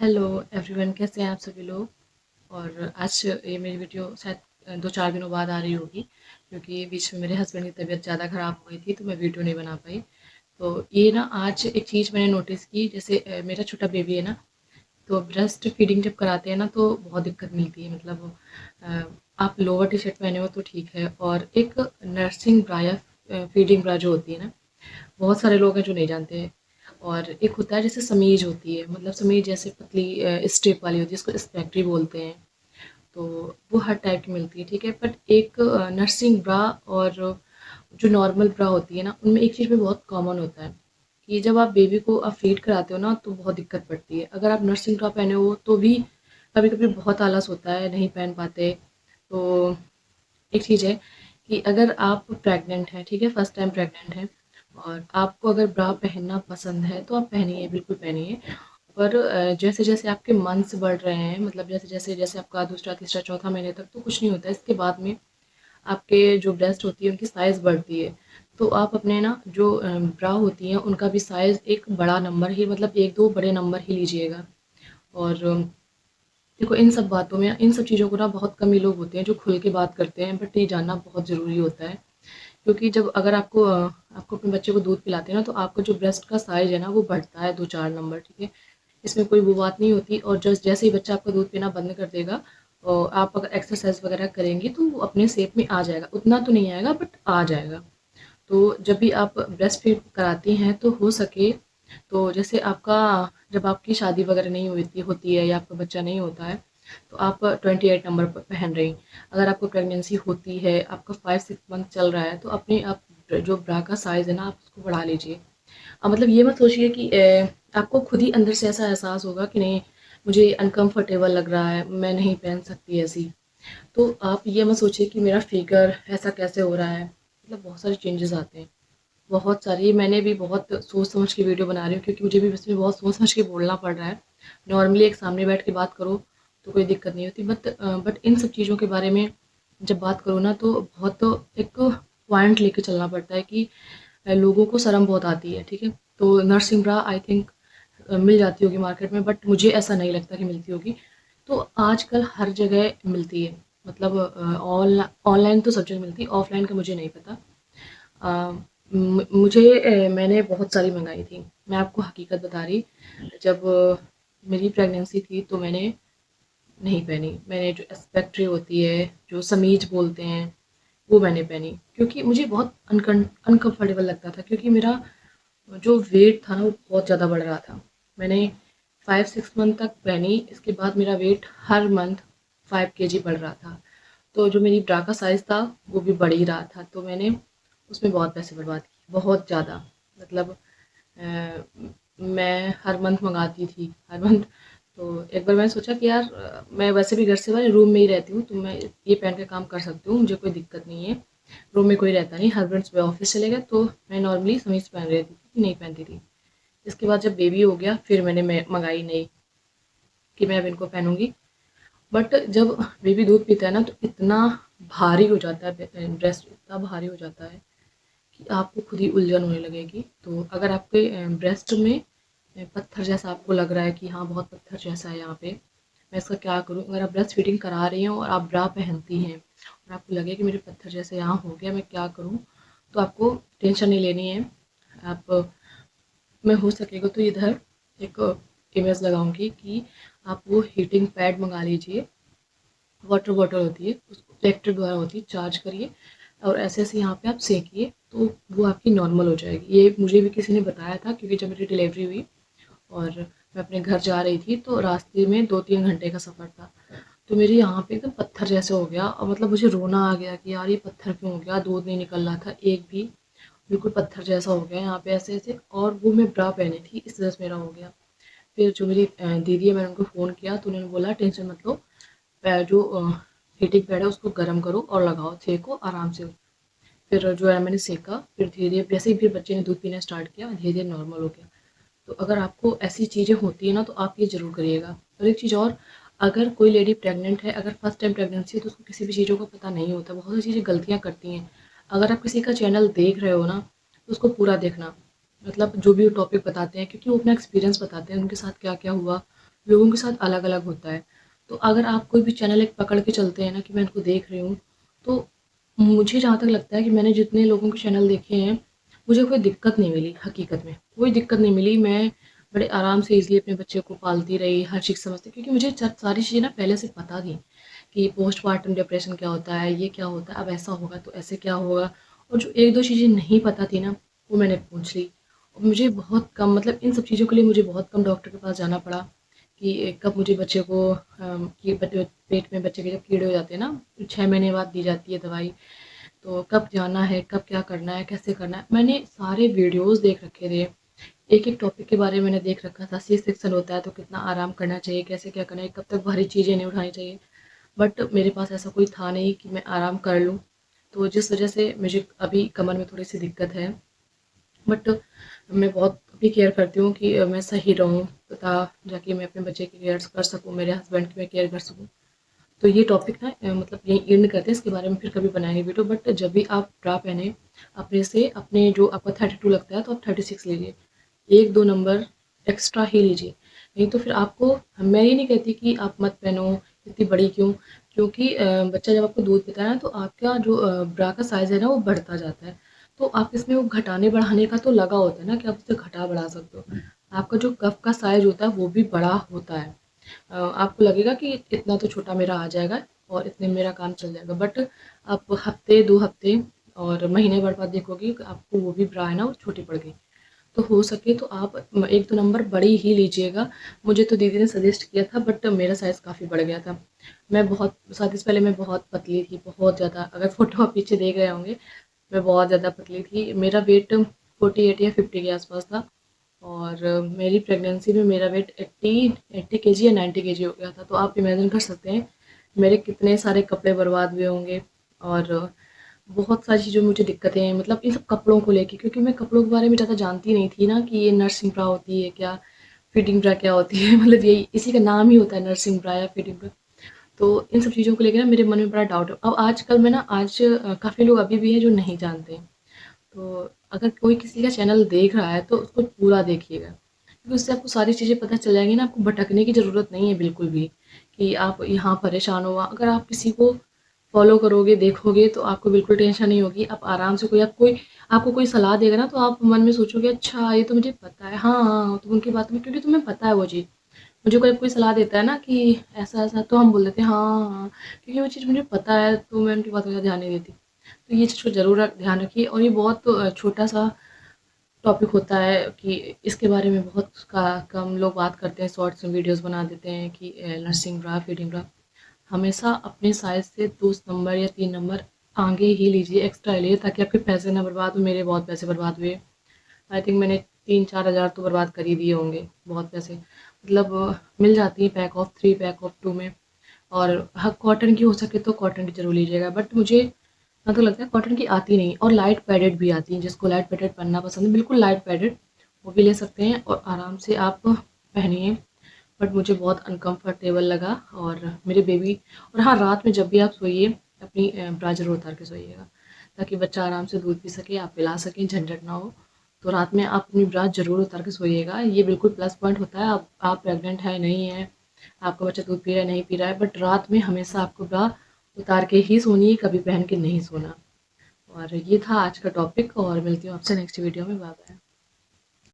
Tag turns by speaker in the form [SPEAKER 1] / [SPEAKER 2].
[SPEAKER 1] Hello everyone, कैसे हैं आप सभी लोग। और आज ये मेरी वीडियो शायद 2-4 दिनों बाद आ रही होगी, क्योंकि बीच में मेरे हस्बैंड की तबीयत ज़्यादा ख़राब हो गई थी, तो मैं वीडियो नहीं बना पाई। तो ये ना आज एक चीज़ मैंने नोटिस की, जैसे मेरा छोटा बेबी है ना, तो ब्रेस्ट फीडिंग जब कराते हैं ना तो बहुत दिक्कत मिलती है। मतलब अ, आप लोअर टी शर्ट पहने हो तो ठीक है, और एक नर्सिंग ब्रा या फीडिंग ब्रा जो होती है ना, बहुत सारे लोग हैं जो नहीं जानते हैं। और एक होता है जैसे समीज होती है, मतलब समीज जैसे पतली स्ट्रिप वाली होती है, इसको स्पेक्ट्री बोलते हैं। तो वो हर टाइप की मिलती है, ठीक है। बट एक नर्सिंग ब्रा और जो नॉर्मल ब्रा होती है ना, उनमें एक चीज़ में बहुत कॉमन होता है कि जब आप बेबी को आप फीड कराते हो ना तो बहुत दिक्कत पड़ती है। अगर आप नर्सिंग ब्रा पहने हो तो भी कभी कभी बहुत आलस होता है, नहीं पहन पाते। तो एक चीज़ है कि अगर आप प्रेग्नेंट हैं, ठीक है, फर्स्ट टाइम प्रेग्नेंट हैं, और आपको अगर ब्रा पहनना पसंद है तो आप पहनिए, बिल्कुल पहनिए। पर जैसे जैसे आपके मंथ्स बढ़ रहे हैं, मतलब जैसे जैसे जैसे आपका दूसरा तीसरा चौथा महीने तक तो कुछ नहीं होता है, इसके बाद में आपके जो ब्रेस्ट होती है उनकी साइज़ बढ़ती है। तो आप अपने ना जो ब्रा होती हैं उनका भी साइज़ एक बड़ा नंबर ही, मतलब एक दो बड़े नंबर ही लीजिएगा। और देखो, इन सब बातों में, इन सब चीज़ों को ना बहुत कम ही लोग होते हैं जो खुल के बात करते हैं, बट ये जानना बहुत ज़रूरी होता है। क्योंकि जब अगर आपको अपने बच्चे को दूध पिलाते हैं ना, तो आपका जो ब्रेस्ट का साइज़ है ना वो बढ़ता है 2-4 नंबर, ठीक है। इसमें कोई वो बात नहीं होती। और जैसे ही बच्चा आपका दूध पीना बंद कर देगा, और आप अगर एक्सरसाइज वगैरह करेंगी तो वो अपने शेप में आ जाएगा। उतना तो नहीं आएगा, बट आ जाएगा। तो जब भी आप ब्रेस्ट फीड कराती हैं तो हो सके तो जैसे आपका, जब आपकी शादी वगैरह नहीं होती है या आपका बच्चा नहीं होता है, तो आप 28 नंबर पर पहन रही। अगर आपको प्रेगनेंसी होती है, आपका 5-6 मंथ चल रहा है, तो अपने आप जो ब्रा का साइज़ है ना, आप उसको बढ़ा लीजिए। मतलब ये मत सोचिए कि आपको खुद ही अंदर से ऐसा एहसास होगा कि नहीं, मुझे अनकंफर्टेबल लग रहा है, मैं नहीं पहन सकती ऐसी। तो आप ये मत सोचिए कि मेरा फिगर ऐसा कैसे हो रहा है। मतलब बहुत सारे चेंजेस आते हैं, बहुत सारी। मैंने भी बहुत सोच समझ के वीडियो बना रही हूँ, क्योंकि मुझे भी इसमें बहुत सोच समझ के बोलना पड़ रहा है। नॉर्मली एक सामने बैठ के बात करो तो कोई दिक्कत नहीं होती, बट इन सब चीज़ों के बारे में जब बात करो ना तो बहुत एक पॉइंट लेके चलना पड़ता है कि लोगों को शर्म बहुत आती है, ठीक है। तो नर्सिंग ब्रा आई थिंक मिल जाती होगी मार्केट में, बट मुझे ऐसा नहीं लगता कि मिलती होगी। तो आजकल हर जगह मिलती है, मतलब ऑनलाइन तो सब जगह मिलती है, ऑफलाइन का मुझे नहीं पता। अ, मैंने बहुत सारी मंगाई थी, मैं आपको हकीकत बता रही। जब मेरी प्रेगनेंसी थी तो मैंने नहीं पहनी। मैंने जो एस्पेक्ट्री होती है, जो समीज बोलते हैं, वो मैंने पहनी, क्योंकि मुझे बहुत अनकंफर्टेबल लगता था, क्योंकि मेरा जो वेट था ना वो बहुत ज़्यादा बढ़ रहा था। मैंने 5-6 मंथ तक पहनी, इसके बाद मेरा वेट हर मंथ 5 kg बढ़ रहा था। तो जो मेरी ब्रा का साइज़ था वो भी बढ़ ही रहा था, तो मैंने उसमें बहुत पैसे बर्बाद किए, बहुत ज़्यादा। मतलब मैं हर मंथ मंगाती थी, हर मंथ। तो एक बार मैंने सोचा कि यार, मैं वैसे भी घर से बाहर रूम में ही रहती हूँ, तो मैं ये पहन के काम कर सकती हूँ, मुझे कोई दिक्कत नहीं है। रूम में कोई रहता नहीं, हस्बैंड सुबह ऑफिस चले गए, तो मैं नॉर्मली समीज पहन रहती थी, नहीं पहनती थी। इसके बाद जब बेबी हो गया फिर मैंने मंगाई नहीं, कि मैं अब इनको पहनूंगी। बट जब बेबी दूध पीता है ना तो इतना भारी हो जाता है, ब्रेस्ट इतना भारी हो जाता है कि आपको खुद ही उलझन होने लगेगी। तो अगर आपके ब्रेस्ट में पत्थर जैसा आपको लग रहा है कि हाँ बहुत पत्थर जैसा है यहाँ पे, मैं इसका क्या करूँ। अगर आप ब्रेस्ट फीडिंग करा रही हैं और आप ब्रा पहनती हैं और आपको लगे कि मेरे पत्थर जैसे यहाँ हो गया, मैं क्या करूँ, तो आपको टेंशन नहीं लेनी है। आप, मैं हो सकेगा तो इधर एक इमेज लगाऊंगी कि आप वो हीटिंग पैड मंगा लीजिए। वाटर बॉटल होती है, उसको इलेक्ट्रिक द्वारा होती है, चार्ज करिए और ऐसे ऐसे यहाँ पे आप सेकिए, तो वो आपकी नॉर्मल हो जाएगी। ये मुझे भी किसी ने बताया था, क्योंकि जब मेरी डिलीवरी हुई और मैं अपने घर जा रही थी तो रास्ते में 2-3 घंटे का सफ़र था, तो मेरे यहाँ पे एकदम पत्थर जैसे हो गया। और मतलब मुझे रोना आ गया कि यार ये पत्थर क्यों हो गया, दूध नहीं निकल रहा था एक भी, बिल्कुल पत्थर जैसा हो गया यहाँ पे ऐसे ऐसे। और वो मैं ब्रा पहनी थी, इस वजह से मेरा हो गया। फिर जो मेरी दीदी है, मैंने उनको फ़ोन किया तो उन्होंने बोला टेंशन मत लो, जो हीटिंग पैड है उसको गर्म करो और लगाओ, सेको आराम से। फिर जो है मैंने सेका, फिर धीरे धीरे जैसे ही फिर बच्चे ने दूध पीना स्टार्ट किया, धीरे धीरे नॉर्मल हो गया। तो अगर आपको ऐसी चीज़ें होती है ना तो आप ये ज़रूर करिएगा। और एक चीज़ और, अगर कोई लेडी प्रेग्नेंट है, अगर फर्स्ट टाइम प्रेगनेंसी है, तो उसको किसी भी चीज़ों का पता नहीं होता, बहुत सी चीज़ें गलतियाँ करती हैं। अगर आप किसी का चैनल देख रहे हो ना तो उसको पूरा देखना, मतलब जो भी वो टॉपिक बताते हैं, क्योंकि वो अपना एक्सपीरियंस बताते हैं उनके साथ क्या क्या हुआ, लोगों के साथ अलग अलग होता है। तो अगर आप कोई भी चैनल एक पकड़ के चलते हैं ना कि मैं इनको देख रही हूँ, तो मुझे जहाँ तक लगता है कि मैंने जितने लोगों के चैनल देखे हैं, मुझे कोई दिक्कत नहीं मिली, हकीकत में कोई दिक्कत नहीं मिली। मैं बड़े आराम से ईज़िली अपने बच्चे को पालती रही, हर चीज़ समझती, क्योंकि मुझे सारी चीज़ें ना पहले से पता थी कि पोस्टमार्टम डिप्रेशन क्या होता है, ये क्या होता है, अब ऐसा होगा तो ऐसे क्या होगा। और जो 1-2 चीज़ें नहीं पता थी ना, वो मैंने पूछ ली। और मुझे बहुत कम, मतलब इन सब चीज़ों के लिए मुझे बहुत कम डॉक्टर के पास जाना पड़ा कि कब मुझे बच्चे को कि पेट में बच्चे के जब कीड़े हो जाते हैं ना, 6 महीने बाद दी जाती है दवाई, तो कब जाना है, कब क्या करना है, कैसे करना है। मैंने सारे वीडियोज़ देख रखे थे, एक-एक टॉपिक के बारे में मैंने देख रखा था। सी सेक्शन होता है तो कितना आराम करना चाहिए, कैसे क्या करना है, कब तक भारी चीज़ें नहीं उठानी चाहिए। बट मेरे पास ऐसा कोई था नहीं कि मैं आराम कर लूँ, तो जिस वजह से मुझे अभी कमर में थोड़ी-सी दिक्कत है। बट मैं बहुत भी केयर करती हूँ कि मैं सही रहूँ, तथा जाके मैं अपने बच्चे की केयर कर सकूँ, मेरे हस्बैंड की मैं केयर कर सकूँ। तो ये टॉपिक ना मतलब यहीं एंड करते हैं, इसके बारे में फिर कभी बनाएंगे वीडियो। बट जब भी आप ब्रा पहने, अपने से अपने जो आपका 32 लगता है तो आप 36 लीजिए, 1-2 नंबर एक्स्ट्रा ही लीजिए। नहीं तो फिर आपको, मैं ये नहीं कहती कि आप मत पहनो, इतनी बड़ी क्यों, क्योंकि बच्चा जब आपको दूध पीता है ना, तो आपका जो ब्रा का साइज़ है ना वो बढ़ता जाता है। तो आप इसमें वो घटाने बढ़ाने का तो लगा होता है ना कि आप उसे घटा बढ़ा सकते हो। आपका जो कफ का साइज़ होता है वो भी बड़ा होता है। आपको लगेगा कि इतना तो छोटा मेरा आ जाएगा और इतने में मेरा काम चल जाएगा। बट आप हफ्ते 2 हफ्ते और महीने भर बाद देखोगे कि आपको वो भी ब्रा है ना वो छोटी पड़ गई। तो हो सके तो आप 1-2 नंबर बड़ी ही लीजिएगा। मुझे तो दीदी ने सजेस्ट किया था, बट मेरा साइज़ काफ़ी बढ़ गया था। मैं बहुत शादी से पहले मैं बहुत पतली थी, बहुत ज़्यादा। अगर फ़ोटो आप पीछे देख रहे होंगे, मैं बहुत ज़्यादा पतली थी। मेरा वेट 48 या 50 के आसपास था, और मेरी प्रेगनेंसी में मेरा वेट 80 केजी या 90 केजी हो गया था। तो आप इमेजिन कर सकते हैं मेरे कितने सारे कपड़े बर्बाद हुए होंगे, और बहुत सारी चीज़ों में मुझे दिक्कतें हैं, मतलब इन सब कपड़ों को लेके, क्योंकि मैं कपड़ों के बारे में ज़्यादा जानती नहीं थी ना कि ये नर्सिंग ब्रा होती है क्या, फिटिंग ब्रा क्या होती है। मतलब यही इसी का नाम ही होता है, नर्सिंग ब्रा या फिटिंग ब्रा। तो इन सब चीज़ों को लेकर ना मेरे मन में बड़ा डाउट है। अब आजकल में ना, आज काफ़ी लोग अभी भी हैं जो नहीं जानते हैं। तो अगर कोई किसी का चैनल देख रहा है तो उसको पूरा देखिएगा, क्योंकि उससे आपको सारी चीज़ें पता चल जाएंगी ना। आपको भटकने की ज़रूरत नहीं है बिल्कुल भी कि आप यहाँ परेशान हो, वहाँ। अगर आप किसी को फॉलो करोगे, देखोगे, तो आपको बिल्कुल टेंशन नहीं होगी। आप आराम से, कोई आपको कोई सलाह देगा ना, तो आप मन में सोचोगे अच्छा ये तो मुझे पता है, हाँ हाँ, तो उनकी बात में, क्योंकि तुम्हें पता है वो चीज़। मुझे कोई सलाह देता है ना कि ऐसा ऐसा, तो हम बोल देते हैं हाँ हाँ हाँ, क्योंकि वो चीज़ मुझे पता है, तो मैं उनकी बातों का ध्यान नहीं देती। तो ये चीज़ को ज़रूर ध्यान रखिए। और ये बहुत छोटा सा टॉपिक होता है कि इसके बारे में बहुत कम लोग बात करते हैं, शॉर्ट्स में वीडियोस बना देते हैं कि नर्सिंग ब्रा, फीडिंग ब्रा। हमेशा अपने साइज़ से 2 नंबर या 3 नंबर आगे ही लीजिए, एक्स्ट्रा लिए, ताकि आपके पैसे ना बर्बाद हो। मेरे बहुत पैसे बर्बाद हुए। आई थिंक मैंने 3-4 हज़ार तो बर्बाद कर ही दिए होंगे, बहुत पैसे। मतलब मिल जाती है पैक ऑफ 3, पैक ऑफ 2 में। और हाँ, कॉटन की हो सके तो कॉटन की ज़रूर लीजिएगा। बट मुझे ना तो लगता है कॉटन की आती नहीं, और लाइट पैडेड भी आती हैं। जिसको लाइट पैडेड पहनना पसंद है, बिल्कुल लाइट पैडेड, वो भी ले सकते हैं और आराम से आप पहनिए। बट मुझे बहुत अनकंफर्टेबल लगा। और मेरे बेबी, और हाँ, रात में जब भी आप सोइए, अपनी ब्रा ज़रूर उतार के सोइएगा, ताकि बच्चा आराम से दूध पी सके, आप पिला सकें, झंझट ना हो। तो रात में आप अपनी ब्रा ज़रूर उतार के सोइएगा। ये बिल्कुल प्लस पॉइंट होता है। आप प्रेग्नेंट है नहीं है, आपका बच्चा दूध पी रहा है नहीं पी रहा है, बट रात में हमेशा आपको ब्रा उतार के ही सोनी है, कभी पहन के नहीं सोना। और ये था आज का टॉपिक, और मिलती हूँ आपसे नेक्स्ट वीडियो में। Bye bye.